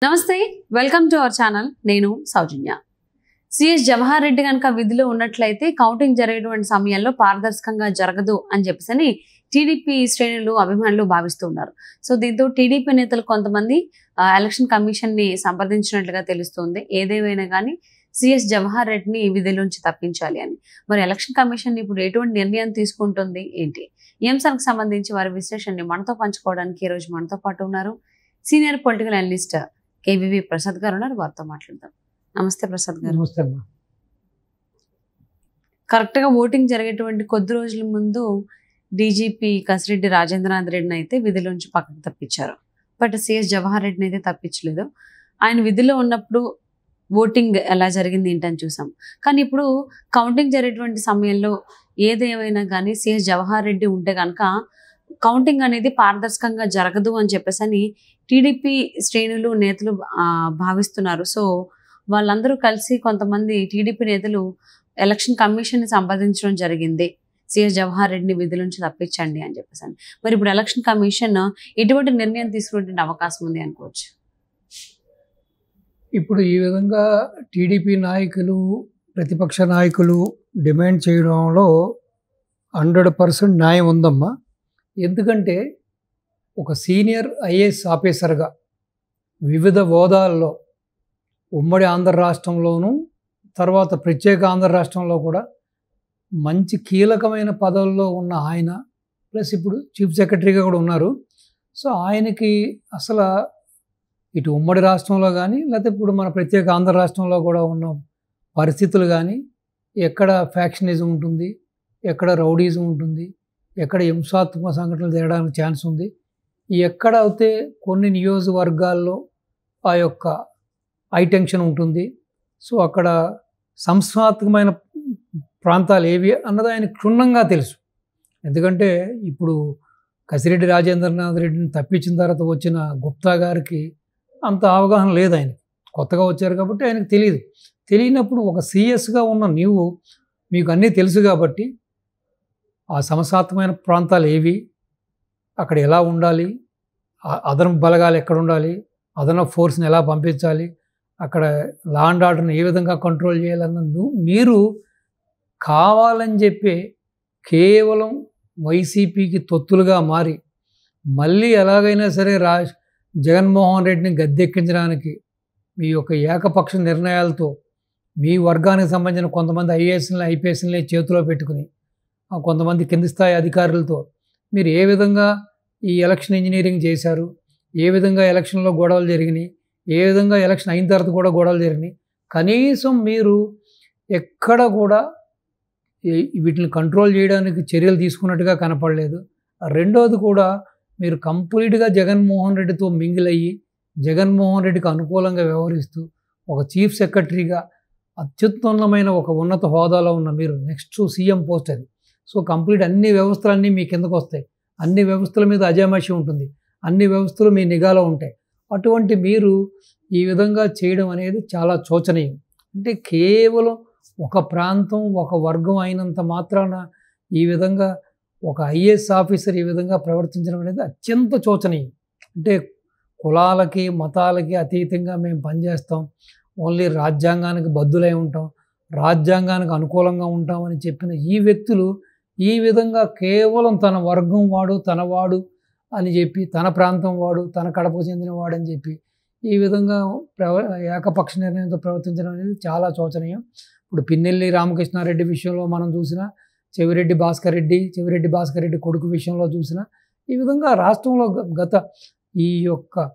నమస్తే, welcome to our channel. నేను సౌజన్య. CS Jawahar Reddy కనుక విధిలో ఉన్నట్లయితే కౌంటింగ్ జరిగేటువంటి సమయంలో పారదర్శకంగా జరగదు అని చెప్పేసి టీడీపీ శ్రేణులు అభిమానులు భావిస్తూ ఉన్నారు. సో దీంతో టీడీపీ నేతలు కొంతమంది ఎలక్షన్ కమిషన్ ని సంప్రదించినట్లుగా తెలుస్తుంది. ఏదేమైనా కానీ సిఎస్ జవహర్ రెడ్డిని విధిలోంచి తప్పించాలి అని. మరి ఎలక్షన్ కమిషన్ ఇప్పుడు ఎటువంటి నిర్ణయం తీసుకుంటుంది ఏంటి, ఈ అంశానికి సంబంధించి వారి విశ్లేషణని మనతో పంచుకోవడానికి ఈ రోజు మనతో పాటు ఉన్నారు senior political analyst KVV Prasad గారు ఉన్నారు. వారితో మాట్లాడదాం. నమస్తే ప్రసాద్ గారు. నమస్తే అమ్మా. కరెక్ట్ గా ఓటింగ్ జరిగేటువంటి కొద్ది రోజుల ముందు డీజీపీ కసిరెడ్డి రాజేంద్రనాథ్ రెడ్డిని అయితే విధిలోంచి పక్కకు తప్పించారు. బట్ సిఎస్ జవహర్ రెడ్డిని అయితే తప్పించలేదు. ఆయన విధిలో ఉన్నప్పుడు ఓటింగ్ ఎలా జరిగింది ఏంటని చూసాం. కానీ ఇప్పుడు కౌంటింగ్ జరిగేటువంటి సమయంలో ఏదేమైనా కానీ సిఎస్ జవహర్ రెడ్డి ఉంటే కనుక కౌంటింగ్ అనేది పారదర్శకంగా జరగదు అని చెప్పేసి టీడీపీ శ్రేణులు నేతలు భావిస్తున్నారు. సో వాళ్ళందరూ కలిసి కొంతమంది టీడీపీ నేతలు ఎలక్షన్ కమిషన్ ని సంప్రదించడం జరిగింది, సిఎస్ జవహర్ రెడ్డిని విధుల నుంచి తప్పించండి అని చెప్పేసి. మరి ఇప్పుడు ఎలక్షన్ కమిషన్ ఎటువంటి నిర్ణయం తీసుకునే అవకాశం ఉంది అనుకోవచ్చు? ఇప్పుడు ఈ విధంగా టీడీపీ నాయకులు, ప్రతిపక్ష నాయకులు డిమాండ్ చేయడంలో 100% న్యాయం ఉందమ్మా. ఎందుకంటే ఒక సీనియర్ ఐఏఎస్ ఆఫీసర్గా వివిధ హోదాల్లో ఉమ్మడి ఆంధ్ర రాష్ట్రంలోనూ తర్వాత ప్రత్యేక ఆంధ్ర రాష్ట్రంలో కూడా మంచి కీలకమైన పదవుల్లో ఉన్న ఆయన, ప్లస్ ఇప్పుడు చీఫ్ సెక్రటరీగా కూడా ఉన్నారు. సో ఆయనకి అసలు ఇటు ఉమ్మడి రాష్ట్రంలో కానీ లేకపోతే ఇప్పుడు మన ప్రత్యేక ఆంధ్ర రాష్ట్రంలో కూడా ఉన్న పరిస్థితులు కానీ, ఎక్కడ ఫ్యాక్షనిజం ఉంటుంది, ఎక్కడ రౌడీజం ఉంటుంది, ఎక్కడ హింసాత్మక సంఘటనలు జరగడానికి ఛాన్స్ ఉంది, ఎక్కడ అయితే కొన్ని నియోజకవర్గాల్లో ఆ యొక్క హై టెన్షన్ ఉంటుంది, సో అక్కడ సంస్థాత్మకమైన ప్రాంతాలు ఏవి అన్నది ఆయన క్షుణ్ణంగా తెలుసు. ఎందుకంటే ఇప్పుడు కసిరెడ్డి రాజేంద్రనాథ్ రెడ్డిని తప్పించిన తర్వాత వచ్చిన గుప్తా గారికి అంత అవగాహన లేదు. ఆయన కొత్తగా వచ్చారు కాబట్టి ఆయనకు తెలియదు. తెలియనప్పుడు ఒక సీఎస్గా ఉన్న మీకు అన్నీ తెలుసు కాబట్టి ఆ సమస్యాత్మకమైన ప్రాంతాలు ఏవి, అక్కడ ఎలా ఉండాలి, అదనపు బలగాలు ఎక్కడ ఉండాలి, అదనపు ఫోర్స్ని ఎలా పంపించాలి, అక్కడ లా అండ్ ఆర్డర్ని ఏ విధంగా కంట్రోల్ చేయాలన్న మీరు కావాలని చెప్పి కేవలం వైసీపీకి తొత్తులుగా మారి మళ్ళీ ఎలాగైనా సరే జగన్మోహన్ రెడ్డిని గద్దెక్కించడానికి మీ యొక్క ఏకపక్ష నిర్ణయాలతో మీ వర్గానికి సంబంధించిన కొంతమంది ఐఏఎస్ని ఐపీఎస్ని చేతిలో పెట్టుకుని కొంతమంది కింది స్థాయి అధికారులతో మీరు ఏ విధంగా ఈ ఎలక్షన్ ఇంజనీరింగ్ చేశారు, ఏ విధంగా ఎలక్షన్లో గొడవలు జరిగినాయి, ఏ విధంగా ఎలక్షన్ అయిన తర్వాత కూడా గొడవలు జరిగినాయి, కనీసం మీరు ఎక్కడ కూడా వీటిని కంట్రోల్ చేయడానికి చర్యలు తీసుకున్నట్టుగా కనపడలేదు. రెండోది కూడా మీరు కంప్లీట్గా జగన్మోహన్ రెడ్డితో మింగిల్ అయ్యి జగన్మోహన్ రెడ్డికి అనుకూలంగా వ్యవహరిస్తూ ఒక చీఫ్ సెక్రటరీగా అత్యుత్తమమైన ఒక ఉన్నత హోదాలో ఉన్న మీరు నెక్స్ట్ సీఎం పోస్ట్ అది. సో కంప్లీట్ అన్ని వ్యవస్థలన్నీ మీ కిందకు వస్తాయి, అన్ని వ్యవస్థల మీద అజమాయిషీ ఉంటుంది, అన్ని వ్యవస్థలు మీ నిఘాలో ఉంటాయి. అటువంటి మీరు ఈ విధంగా చేయడం అనేది చాలా శోచనీయం. అంటే కేవలం ఒక ప్రాంతం ఒక వర్గం అయినంత మాత్రాన ఈ విధంగా ఒక ఐఏఎస్ ఆఫీసర్ ఈ విధంగా ప్రవర్తించడం అనేది అత్యంత శోచనీయం. అంటే కులాలకి మతాలకి అతీతంగా మేము పనిచేస్తాం, ఓన్లీ రాజ్యాంగానికి బద్దులై ఉంటాం, రాజ్యాంగానికి అనుకూలంగా ఉంటామని చెప్పిన ఈ వ్యక్తులు ఈ విధంగా కేవలం తన వర్గం వాడు, తన వాడు అని చెప్పి, తన ప్రాంతం వాడు, తన కడపకు చెందిన వాడు అని చెప్పి ఈ విధంగా ఏకపక్ష నిర్ణయంతో ప్రవర్తించడం అనేది చాలా శోచనీయం. ఇప్పుడు పిన్నెల్లి రామకృష్ణారెడ్డి విషయంలో మనం చూసినా, చెవిరెడ్డి భాస్కర్ రెడ్డి కొడుకు విషయంలో చూసినా, ఈ విధంగా రాష్ట్రంలో గత ఈ యొక్క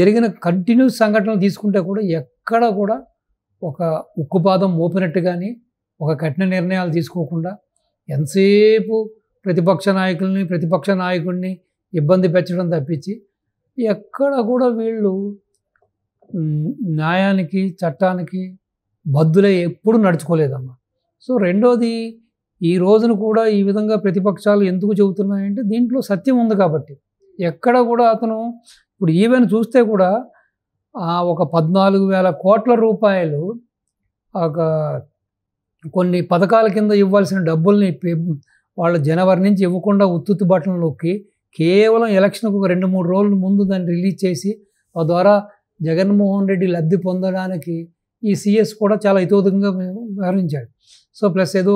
జరిగిన కంటిన్యూస్ సంఘటనలు తీసుకుంటే కూడా ఎక్కడ కూడా ఒక ఉక్కుపాదం మోపినట్టు కానీ ఒక కఠిన నిర్ణయాలు తీసుకోకుండా ఎంతసేపు ప్రతిపక్ష నాయకుడిని ఇబ్బంది పెట్టడం తప్పించి ఎక్కడ కూడా వీళ్ళు న్యాయానికి చట్టానికి బద్దులై ఎప్పుడు నడుచుకోలేదమ్మా. సో రెండోది, ఈ రోజున కూడా ఈ విధంగా ప్రతిపక్షాలు ఎందుకు చెబుతున్నాయంటే దీంట్లో సత్యం ఉంది కాబట్టి. ఎక్కడ కూడా అతను ఇప్పుడు ఈవెన్ చూస్తే కూడా ఒక 14,000 కోట్ల రూపాయలు కొన్ని పథకాల కింద ఇవ్వాల్సిన డబ్బుల్ని వాళ్ళు జనవరి నుంచి ఇవ్వకుండా ఉత్తుత్తు బట్టలు నొక్కి కేవలం ఎలక్షన్కు ఒక 2-3 రోజుల ముందు దాన్ని రిలీజ్ చేసి తద్వారా జగన్మోహన్ రెడ్డి లబ్ధి పొందడానికి ఈ సిఎస్ కూడా చాలా హితోధికంగా వ్యవహరించాడు. సో ప్లస్ ఏదో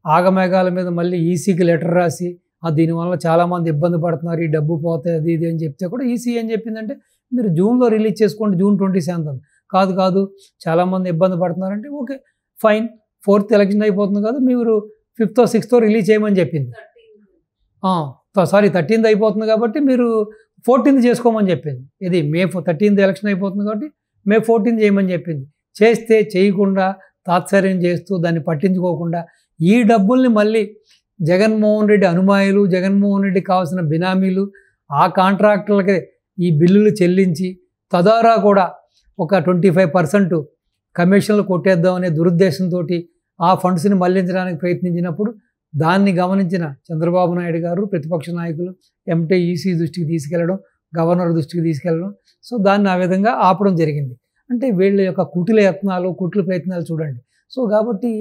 ఆగమేఘాల మీద మళ్ళీ ఈసీకి లెటర్ రాసి దీనివల్ల చాలామంది ఇబ్బంది పడుతున్నారు, ఈ డబ్బు పోతే అది ఇది అని చెప్తే కూడా ఈసీ ఏం చెప్పిందంటే మీరు జూన్లో రిలీజ్ చేసుకోండి, June 27 కాదు చాలామంది ఇబ్బంది పడుతున్నారంటే ఓకే ఫైన్, 4th ఎలక్షన్ అయిపోతుంది కదా, మీరు 5th or 6th రిలీజ్ చేయమని చెప్పింది. 13th అయిపోతుంది కాబట్టి మీరు 14th చేసుకోమని చెప్పింది. ఇది May 13th ఎలక్షన్ అయిపోతుంది కాబట్టి May 14th చేయమని చెప్పింది. చేస్తే చేయకుండా తాత్సర్యం చేస్తూ దాన్ని పట్టించుకోకుండా ఈ డబ్బుల్ని మళ్ళీ జగన్మోహన్ రెడ్డి అనుమాయులు, జగన్మోహన్ రెడ్డికి కావాల్సిన బినామీలు, ఆ కాంట్రాక్టర్లకి ఈ బిల్లులు చెల్లించి తదారా కూడా ఒక 25% కమిషన్లు కొట్టేద్దామనే దురుద్దేశంతో ఆ ఫండ్స్ని మళ్లించడానికి ప్రయత్నించినప్పుడు దాన్ని గమనించిన చంద్రబాబు నాయుడు గారు, ప్రతిపక్ష నాయకులు ఎంటే ఈసీ దృష్టికి తీసుకెళ్లడం, గవర్నర్ దృష్టికి తీసుకెళ్లడం, సో దాన్ని ఆ విధంగా ఆపడం జరిగింది. అంటే వీళ్ళ యొక్క కుటిల యత్నాలు, కుట్ల ప్రయత్నాలు చూడండి. సో కాబట్టి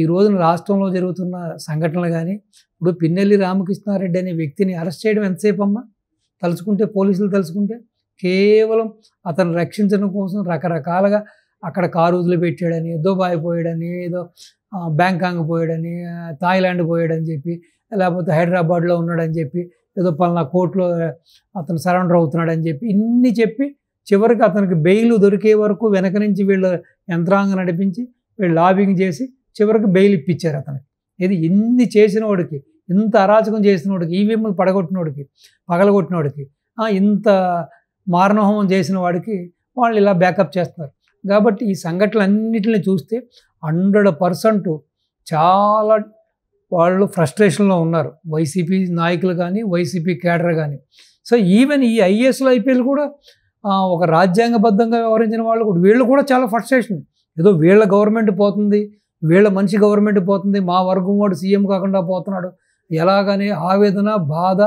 ఈ రోజున రాష్ట్రంలో జరుగుతున్న సంఘటనలు కానీ, ఇప్పుడు పిన్నెల్లి రామకృష్ణారెడ్డి అనే వ్యక్తిని అరెస్ట్ చేయడం ఎంతసేపు అమ్మా తలుచుకుంటే, పోలీసులు తలుచుకుంటే, కేవలం అతను రక్షించడం కోసం రకరకాలుగా అక్కడ కారు వదిలిపెట్టాడని, దుబాయ్ పోయాడని, ఏదో బ్యాంకాంగ్ పోయాడని, థాయిలాండ్ పోయాడని చెప్పి, లేకపోతే హైదరాబాద్లో ఉన్నాడని చెప్పి, ఏదో పలానా కోర్టులో అతను సరెండర్ అవుతున్నాడని చెప్పి ఇన్ని చెప్పి చివరికి అతనికి బెయిల్ దొరికే వరకు వెనక నుంచి వీళ్ళ యంత్రాంగం నడిపించి వీళ్ళు లాబింగ్ చేసి చివరికి బెయిల్ ఇప్పించారు అతనికి. ఇది ఇన్ని చేసిన వాడికి, ఇంత అరాచకం చేసిన వాడికి, ఈవీఎంలు పగలగొట్టినోడికి, ఇంత మారణహోమం చేసిన వాడికి వాళ్ళు ఇలా బ్యాకప్ చేస్తున్నారు. కాబట్టి ఈ సంఘటనలన్నింటినీ చూస్తే 100% చాలా వాళ్ళు ఫ్రస్ట్రేషన్లో ఉన్నారు, వైసీపీ నాయకులు కానీ, వైసీపీ కేడర్ కానీ. సో ఈవెన్ ఈ ఐఏఎస్లు ఐపీఎల్ కూడా ఒక రాజ్యాంగబద్ధంగా వ్యవహరించిన వాళ్ళు కూడా, వీళ్ళు కూడా చాలా ఫ్రస్ట్రేషన్. ఏదో వీళ్ళ గవర్నమెంట్ పోతుంది, వీళ్ళ మంచి గవర్నమెంట్ పోతుంది, మా వర్గం వాడు సీఎం కాకుండా పోతున్నాడు, ఎలాగనే ఆవేదన, బాధ,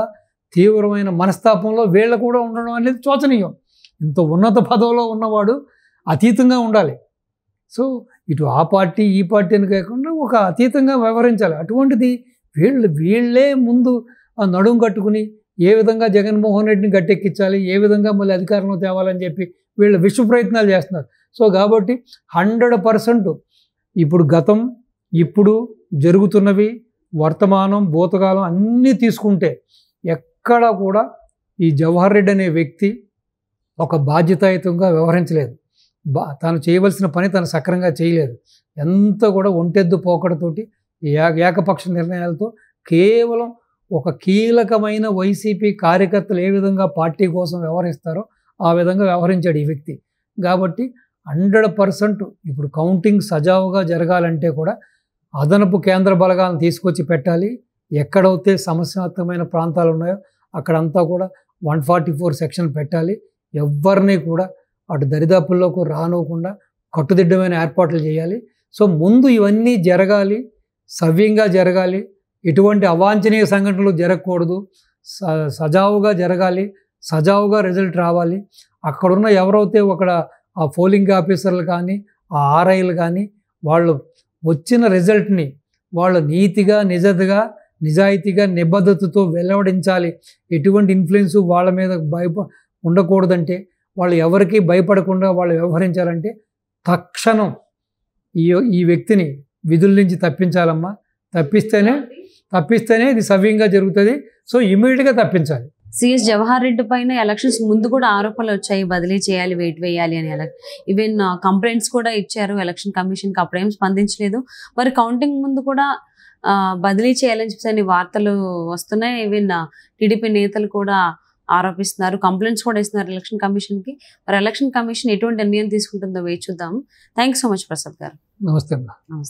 తీవ్రమైన మనస్తాపంలో వీళ్ళు కూడా ఉండడం అనేది శోచనీయం. ఇంత ఉన్నత పదవిలో ఉన్నవాడు అతీతంగా ఉండాలి. సో ఇటు ఆ పార్టీ ఈ పార్టీ అని కాకుండా ఒక అతీతంగా వ్యవహరించాలి. అటువంటిది వీళ్ళే ముందు నడుం కట్టుకుని ఏ విధంగా జగన్మోహన్ రెడ్డిని గట్టెక్కించాలి, ఏ విధంగా మళ్ళీ అధికారంలో తేవాలని చెప్పి వీళ్ళు విశ్వ ప్రయత్నాలు చేస్తున్నారు. సో కాబట్టి 100% ఇప్పుడు గతం, ఇప్పుడు జరుగుతున్నవి, వర్తమానం, భూతకాలం అన్నీ తీసుకుంటే ఎక్కడ కూడా ఈ జవహర్ రెడ్డి అనే వ్యక్తి ఒక బాధ్యతాయుతంగా వ్యవహరించలేదు. తాను చేయవలసిన పని తను సక్రంగా చేయలేదు. ఎంత కూడా ఒంటెద్దు పోకడతోటి ఏకపక్ష నిర్ణయాలతో కేవలం ఒక కీలకమైన వైసీపీ కార్యకర్తలు ఏ విధంగా పార్టీ కోసం వ్యవహరిస్తారో ఆ విధంగా వ్యవహరించాడు ఈ వ్యక్తి. కాబట్టి 100% ఇప్పుడు కౌంటింగ్ సజావుగా జరగాలంటే కూడా అదనపు కేంద్ర బలగాలను తీసుకొచ్చి పెట్టాలి. ఎక్కడైతే సమస్యాత్మకమైన ప్రాంతాలు ఉన్నాయో అక్కడంతా కూడా 144 సెక్షన్ పెట్టాలి. ఎవరిని కూడా అటు దరిదాపుల్లోకి రానివ్వకుండా కట్టుదిట్టమైన ఏర్పాట్లు చేయాలి. సో ముందు ఇవన్నీ జరగాలి, సవ్యంగా జరగాలి, ఎటువంటి అవాంఛనీయ సంఘటనలు జరగకూడదు, సజావుగా జరగాలి, సజావుగా రిజల్ట్ రావాలి. అక్కడున్న ఎవరైతే ఆ పోలింగ్ ఆఫీసర్లు కానీ, ఆ ఆర్ఐలు కానీ, వాళ్ళు వచ్చిన రిజల్ట్ని వాళ్ళు నీతిగా, నిజాయితీగా, నిబద్ధతతో వెల్లడించాలి. ఎటువంటి ఇన్ఫ్లుయెన్స్ వాళ్ళ మీద ఉండకూడదంటే, వాళ్ళు ఎవరికీ భయపడకుండా వాళ్ళు వ్యవహరించాలంటే తక్షణం ఈ వ్యక్తిని విధుల నుంచి తప్పించాలమ్మా. తప్పిస్తేనే ఇది సవ్యంగా జరుగుతుంది. సో ఇమీడియట్గా తప్పించాలి. సిఎస్ జవహర్ రెడ్డి పైన ఎలక్షన్స్ ముందు కూడా ఆరోపణలు వచ్చాయి, బదిలీ చేయాలి, వెయిట్ వేయాలి అని. ఈవెన్ కంప్లైంట్స్ కూడా ఇచ్చారు ఎలక్షన్ కమిషన్కి, అప్పుడేం స్పందించలేదు. మరి కౌంటింగ్ ముందు కూడా బదిలీ చేయాలని చెప్పి వార్తలు వస్తున్నాయి. ఈవెన్ టీడీపీ నేతలు కూడా ఆరోపిస్తున్నారు, కంప్లైంట్స్ కూడా ఇస్తున్నారు ఎలక్షన్ కమిషన్కి. మరి ఎలక్షన్ కమిషన్ ఎటువంటి నిర్ణయం తీసుకుంటుందో వేచి చూద్దాం. Thank you so much Prasad గారు. నమస్తే. నమస్తే.